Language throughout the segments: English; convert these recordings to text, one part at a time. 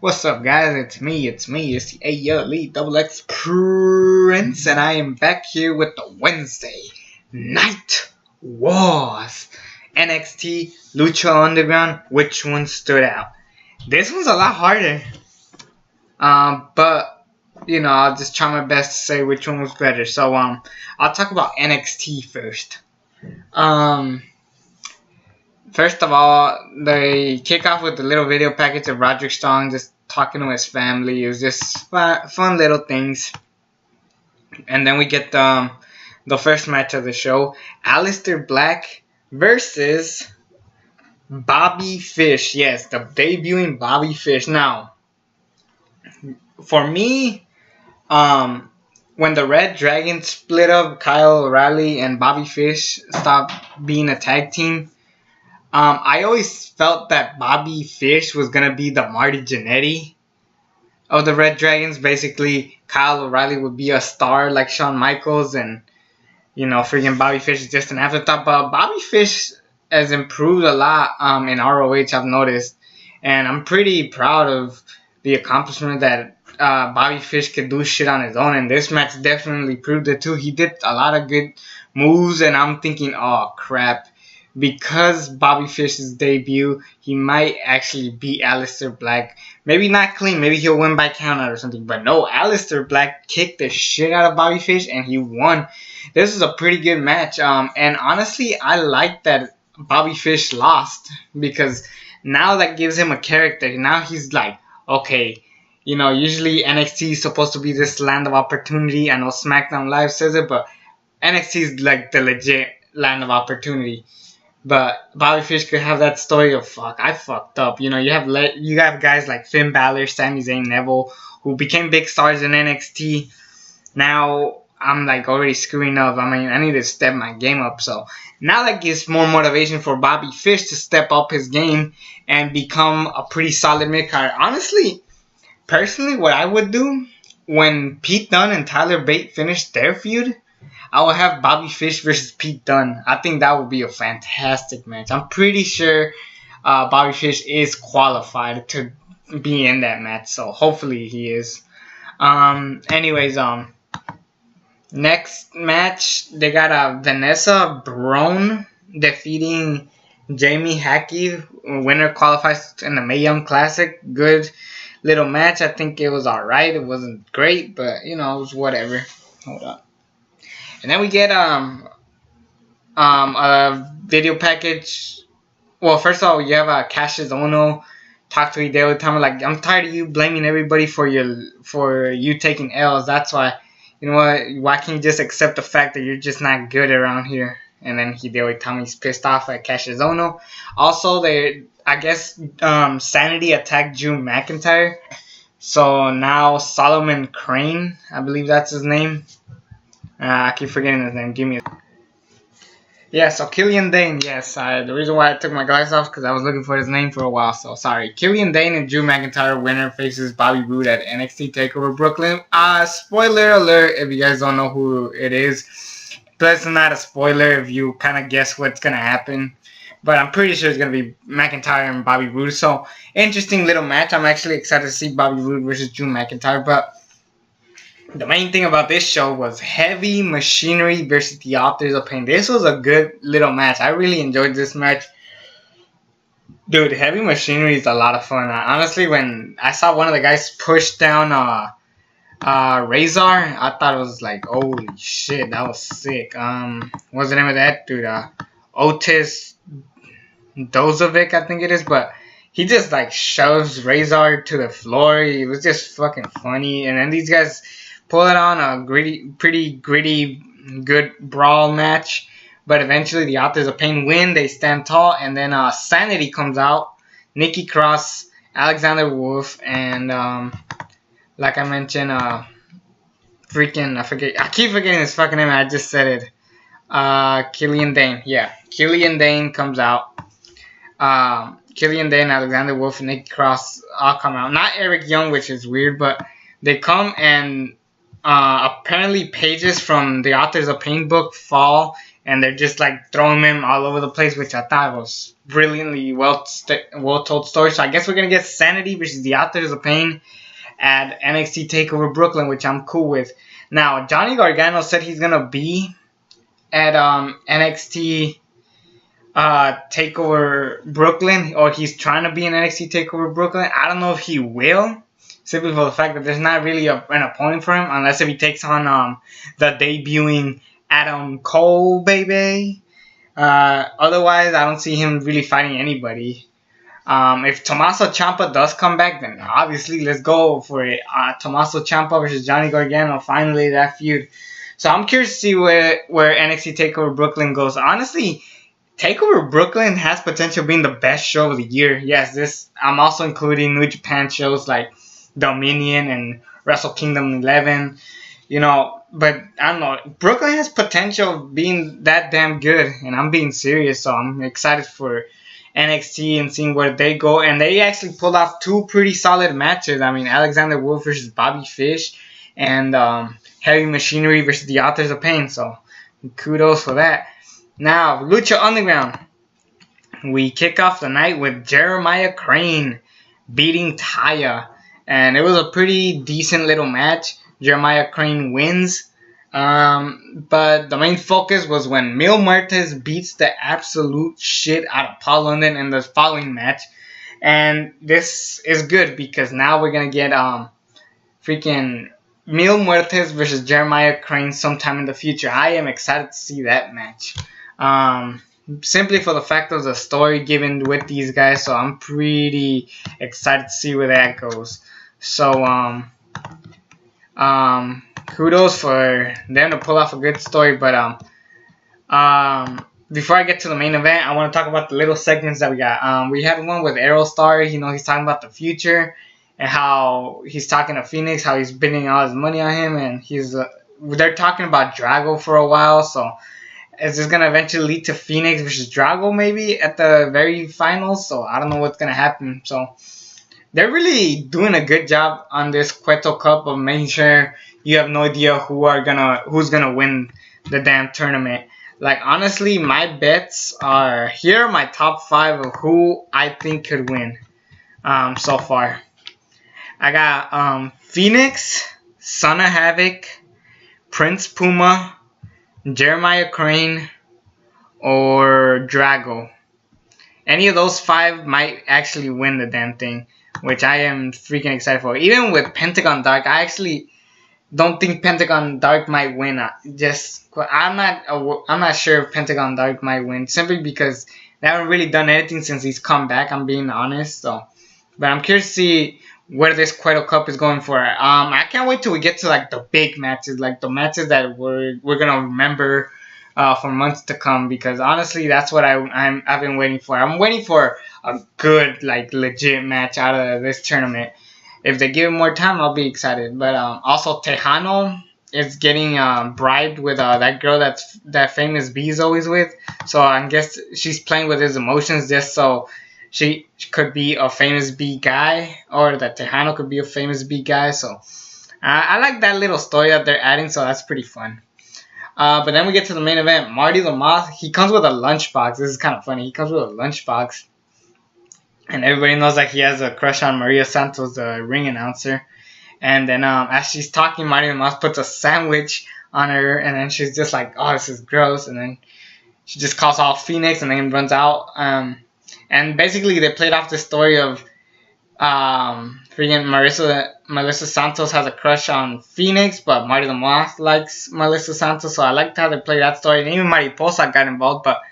What's up, guys? It's me, it's the Elite Double X Prince, and I am back here with the Wednesday Night Wars. NXT Lucha Underground, which one stood out? This one's a lot harder. But, I'll just try my best to say which one was better. So, I'll talk about NXT first. First of all, they kick off with a little video package of Roderick Strong just talking to his family. It was just fun little things. And then we get the first match of the show. Alistair Black versus Bobby Fish. Yes, the debuting Bobby Fish. Now, for me, when the Red Dragon split up, Kyle O'Reilly and Bobby Fish stopped being a tag team, I always felt that Bobby Fish was going to be the Marty Jannetty of the Red Dragons. Basically, Kyle O'Reilly would be a star like Shawn Michaels, and, freaking Bobby Fish is just an afterthought. But Bobby Fish has improved a lot in ROH, I've noticed. And I'm pretty proud of the accomplishment that Bobby Fish could do shit on his own. And this match definitely proved it too. He did a lot of good moves, and I'm thinking, oh, crap. Because Bobby Fish's debut, he might actually beat Alistair Black. Maybe not clean. Maybe he'll win by countout or something. But no, Alistair Black kicked the shit out of Bobby Fish and he won. This is a pretty good match. And honestly, I like that Bobby Fish lost. Because now that gives him a character. Now he's like, okay, usually NXT is supposed to be this land of opportunity. I know SmackDown Live says it, but NXT is like the legit land of opportunity. But Bobby Fish could have that story of, fuck, I fucked up. You have guys like Finn Balor, Sami Zayn, Neville, who became big stars in NXT. Now I'm like already screwing up. I need to step my game up. So now that gives more motivation for Bobby Fish to step up his game and become a pretty solid mid-card. Honestly, personally, what I would do when Pete Dunne and Tyler Bate finished their feud, I will have Bobby Fish versus Pete Dunne. I think that would be a fantastic match. I'm pretty sure Bobby Fish is qualified to be in that match, so hopefully he is. Next match, they got Vanessa Brown defeating Jamie Hackey. Winner qualifies in the Mae Young Classic. Good little match. I think it was alright. It wasn't great, but, it was whatever. Hold up. And then we get a video package. Well, first of all, you have Cassius Ohno talk to Hideo Itami like, I'm tired of you blaming everybody for you taking L's. That's why, why can't you just accept the fact that you're just not good around here? And then Hideo Itami's pissed off at Cassius Ohno. Also, Sanity attacked Jim McIntyre. So now Solomon Crane, I believe that's his name. I keep forgetting his name. Give me a... Yeah, so Killian Dane, yes. The reason why I took my glasses off because I was looking for his name for a while, so sorry. Killian Dane and Drew McIntyre, winner faces Bobby Roode at NXT TakeOver Brooklyn. Spoiler alert if you guys don't know who it is. Plus, it's not a spoiler if you kind of guess what's going to happen. But I'm pretty sure it's going to be McIntyre and Bobby Roode. So, interesting little match. I'm actually excited to see Bobby Roode versus Drew McIntyre, but the main thing about this show was Heavy Machinery versus the Authors of Pain. This was a good little match. I really enjoyed this match. Dude, Heavy Machinery is a lot of fun. Honestly, when I saw one of the guys push down Razor, I thought it was like, holy shit, that was sick. What's the name of that dude? Otis Dozovic, I think it is. But he just like shoves Razor to the floor. It was just fucking funny. And then these guys pull it on a pretty gritty, good brawl match. But eventually the Authors of Pain win. They stand tall. And then Sanity comes out. Nikki Cross, Alexander Wolf, and like I mentioned, I keep forgetting his fucking name. I just said it. Killian Dane. Yeah, Killian Dane comes out. Killian Dane, Alexander Wolf, and Nikki Cross all come out. Not Eric Young, which is weird, but they come and apparently pages from the Authors of Pain book fall and they're just like throwing him all over the place, which I thought was brilliantly well told story. So I guess we're gonna get Sanity versus the Authors of Pain at NXT Takeover Brooklyn, which I'm cool with. Now Johnny Gargano said he's gonna be at NXT Takeover Brooklyn, or he's trying to be in NXT Takeover Brooklyn. I don't know if he will, simply for the fact that there's not really an opponent for him, unless if he takes on the debuting Adam Cole, baby. Otherwise, I don't see him really fighting anybody. If Tommaso Ciampa does come back, then obviously let's go for it. Tommaso Ciampa versus Johnny Gargano, finally that feud. So I'm curious to see where NXT Takeover Brooklyn goes. Honestly, Takeover Brooklyn has potential being the best show of the year. Yes, I'm also including New Japan shows like Dominion and Wrestle Kingdom 11. But I don't know. Brooklyn has potential of being that damn good, and I'm being serious. So I'm excited for NXT and seeing where they go. And they actually pulled off 2 pretty solid matches. I mean, Alexander Wolf versus Bobby Fish, and Heavy Machinery versus the Authors of Pain. So kudos for that. Now, Lucha Underground. We kick off the night with Jeremiah Crane beating Taya. And it was a pretty decent little match. Jeremiah Crane wins. But the main focus was when Mil Muertes beats the absolute shit out of Paul London in the following match. And this is good because now we're going to get freaking Mil Muertes versus Jeremiah Crane sometime in the future. I am excited to see that match. Simply for the fact of the story given with these guys. So I'm pretty excited to see where that goes. So, kudos for them to pull off a good story. But before I get to the main event, I want to talk about the little segments that we got. We had one with Aerostar. He's talking about the future and how he's talking to Phoenix, how he's spending all his money on him, and they're talking about Drago for a while. So is this gonna eventually lead to Phoenix versus Drago maybe at the very finals? So I don't know what's gonna happen. So they're really doing a good job on this Cueto Cup of making sure you have no idea who's gonna win the damn tournament. Like, honestly, my bets are here are my top 5 of who I think could win so far. I got Phoenix, Son of Havoc, Prince Puma, Jeremiah Crane, or Drago. Any of those 5 might actually win the damn thing, which I am freaking excited for. Even with Pentagon Dark, I actually don't think Pentagon Dark might win. I'm not sure if Pentagon Dark might win, simply because they haven't really done anything since he's come back. I'm being honest. So, but I'm curious to see where this Cueto Cup is going for. I can't wait till we get to like the big matches, like the matches that we're gonna remember for months to come. Because honestly, that's what I've been waiting for. I'm waiting for a good, like, legit match out of this tournament. If they give him more time, I'll be excited. But also Tejano is getting bribed with that girl that Famous B is always with. So I guess she's playing with his emotions just so she could be a Famous B guy, or that Tejano could be a Famous B guy. So I like that little story that they're adding. So that's pretty fun. But then we get to the main event. Marty the Moth, he comes with a lunchbox. This is kind of funny. He comes with a lunchbox. And everybody knows that he has a crush on Maria Santos, the ring announcer. And then as she's talking, Marty the Moth puts a sandwich on her. And then she's just like, oh, this is gross. And then she just calls out Phoenix and then runs out. And basically they played off the story of freaking Melissa Santos has a crush on Phoenix, but Marty the Moth likes Melissa Santos. So I liked how they played that story. And even Mariposa got involved, but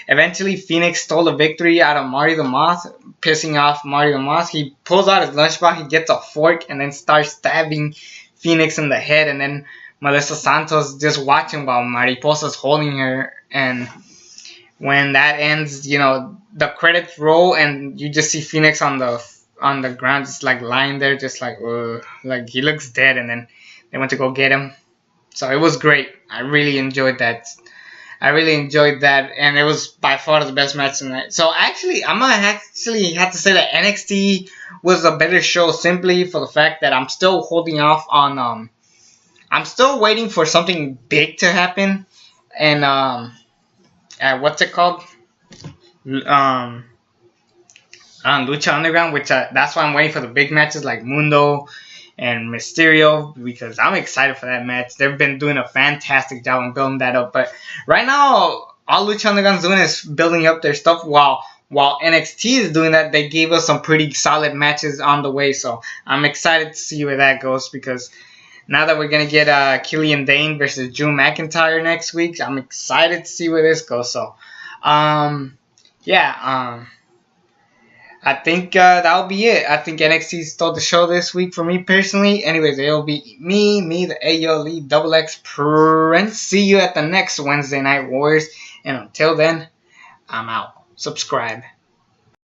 eventually Phoenix stole the victory out of Marty the Moth, pissing off Marty the Moth. He pulls out his lunchbox, he gets a fork, and then starts stabbing Phoenix in the head. And then Melissa Santos just watching while Mariposa's holding her. And when that ends, the credits roll, and you just see Phoenix on the ground, just like lying there, just like he looks dead. And then they went to go get him. So it was great. I really enjoyed that. And it was by far the best match tonight. So actually, I'm gonna have to say that NXT was a better show, simply for the fact that I'm still holding off on I'm still waiting for something big to happen, and what's it called? Lucha Underground, which that's why I'm waiting for the big matches like Mundo and Mysterio, because I'm excited for that match. They've been doing a fantastic job on building that up. But right now, all Lucha Underground's doing is building up their stuff while NXT is doing that. They gave us some pretty solid matches on the way. So I'm excited to see where that goes, because now that we're going to get Killian Dane versus Jim Mcintyre next week, I'm excited to see where this goes. So, I think that'll be it. I think NXT stole the show this week for me personally. Anyways, it'll be me, the AOLE XX Prince. See you at the next Wednesday Night Wars. And until then, I'm out. Subscribe.